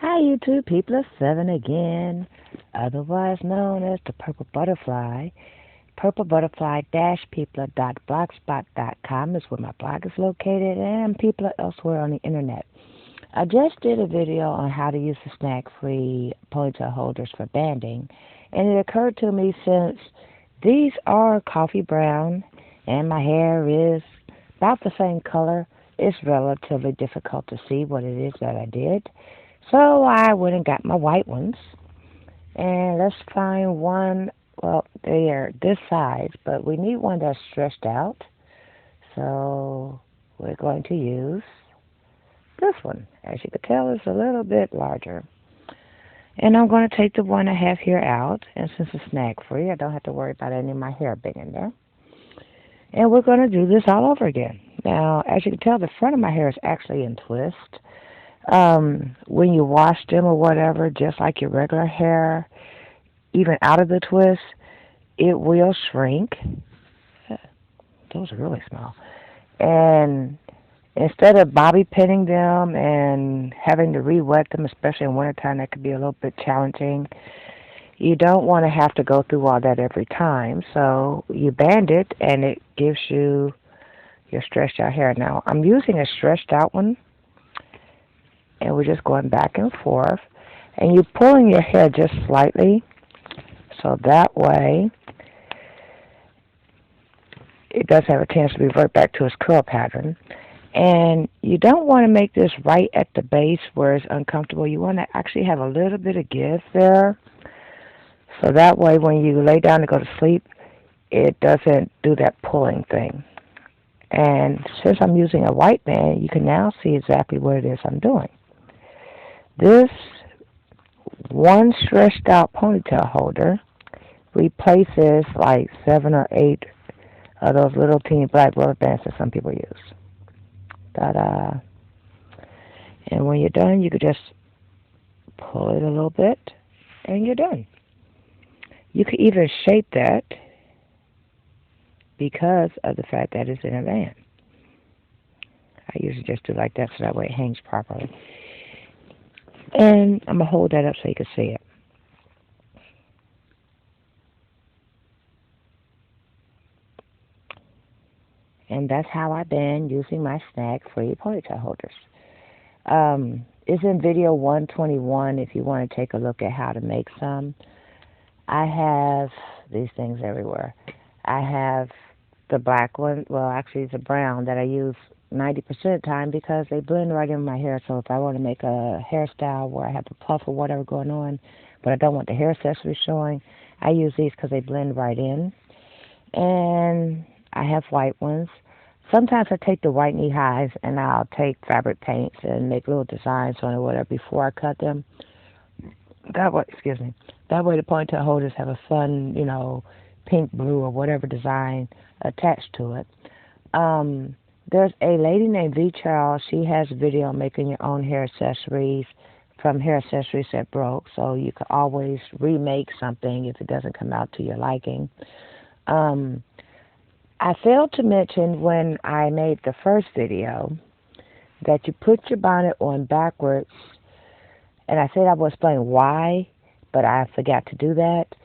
Hi, YouTube people of 7 again, otherwise known as the Purple Butterfly. Purplebutterfly-people.blogspot.com is where my blog is located, and people are elsewhere on the internet. I just did a video on how to use the snag-free ponytail holders for banding, and it occurred to me since these are coffee brown and my hair is about the same color, it's relatively difficult to see what it is that I did. So I went and got my white ones. And let's find one. Well, they are this size, but we need one that's stretched out. So we're going to use this one. As you can tell, it's a little bit larger. And I'm going to take the one I have here out. And since it's snag free, I don't have to worry about any of my hair being in there. And we're going to do this all over again. Now, as you can tell, the front of my hair is actually in twist. When you wash them or whatever, just like your regular hair, even out of the twist, it will shrink. Those are really small. And instead of bobby pinning them and having to re-wet them, especially in wintertime, that could be a little bit challenging. You don't want to have to go through all that every time. So you band it, and it gives you your stretched out hair. Now, I'm using a stretched out one, and we're just going back and forth. And you're pulling your hair just slightly, so that way it does have a chance to revert back to its curl pattern. And you don't want to make this right at the base where it's uncomfortable. You want to actually have a little bit of give there. So that way when you lay down to go to sleep, it doesn't do that pulling thing. And since I'm using a white band, you can now see exactly what it is I'm doing. This one stretched out ponytail holder replaces like 7 or 8 of those little teeny black rubber bands that some people use. Ta-da. And when you're done, you could just pull it a little bit, and you're done. You could even shape that because of the fact that it's in a band. I usually just do like that so that way it hangs properly. And I'm going to hold that up so you can see it. And that's how I band using my snag-free ponytail holders. It's in video 121 if you want to take a look at how to make some. I have these things everywhere. I have the black one, well actually it's a brown that I use 90% of the time because they blend right in my hair. So if I want to make a hairstyle where I have a puff or whatever going on, but I don't want the hair accessories showing, I use these because they blend right in. And I have white ones. Sometimes I take the white knee highs and I'll take fabric paints and make little designs on it or whatever before I cut them. That way, excuse me. That way the ponytail holders have a fun, pink, blue, or whatever design attached to it. There's a lady named V. Charles. She has a video on making your own hair accessories from hair accessories that broke, so you can always remake something if it doesn't come out to your liking. I failed to mention when I made the first video that you put your bonnet on backwards, and I said I will explain why, but I forgot to do that.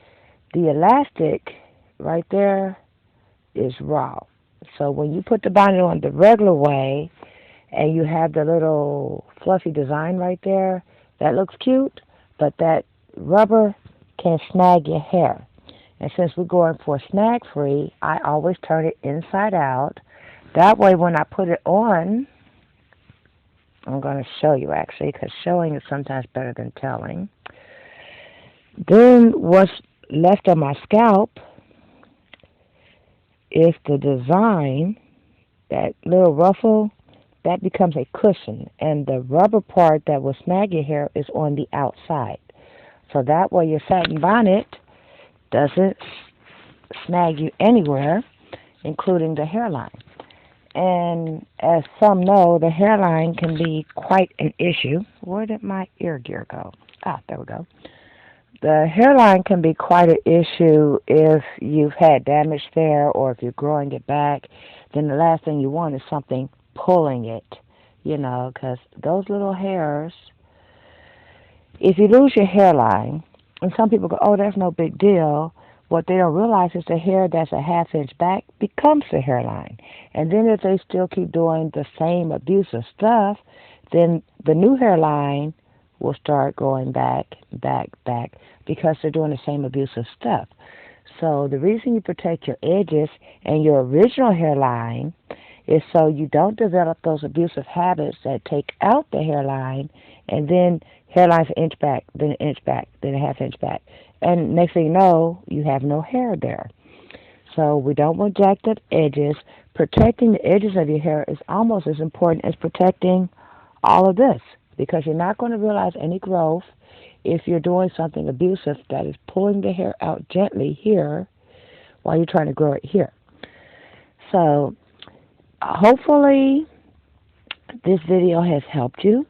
The elastic right there is raw. So when you put the bonnet on the regular way and you have the little fluffy design right there, that looks cute, but that rubber can snag your hair. And since we're going for snag-free, I always turn it inside out. That way when I put it on, I'm going to show you actually, because showing is sometimes better than telling. Then what's left on my scalp is the design, that little ruffle, that becomes a cushion. And the rubber part that will snag your hair is on the outside. So that way your satin bonnet doesn't snag you anywhere, including the hairline. And as some know, the hairline can be quite an issue. Where did my ear gear go? Ah, there we go. The hairline can be quite an issue if you've had damage there or if you're growing it back. Then the last thing you want is something pulling it, because those little hairs, If you lose your hairline, and some people go, oh, that's no big deal, what they don't realize is the hair that's a half inch back becomes the hairline. And then if they still keep doing the same abusive stuff, then the new hairline will start going back, back, back because they're doing the same abusive stuff. So the reason you protect your edges and your original hairline is so you don't develop those abusive habits that take out the hairline and then hairline's an inch back, then an inch back, then a half inch back. And next thing you know, you have no hair there. So we don't want jacked up edges. Protecting the edges of your hair is almost as important as protecting all of this because you're not going to realize any growth if you're doing something abusive that is pulling the hair out gently here while you're trying to grow it here. So hopefully this video has helped you.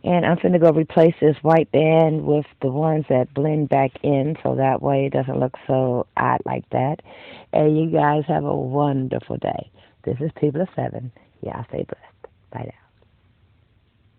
And I'm going to go replace this white band with the ones that blend back in so that way it doesn't look so odd like that. And you guys have a wonderful day. This is People of 7. Y'all stay blessed. Bye now.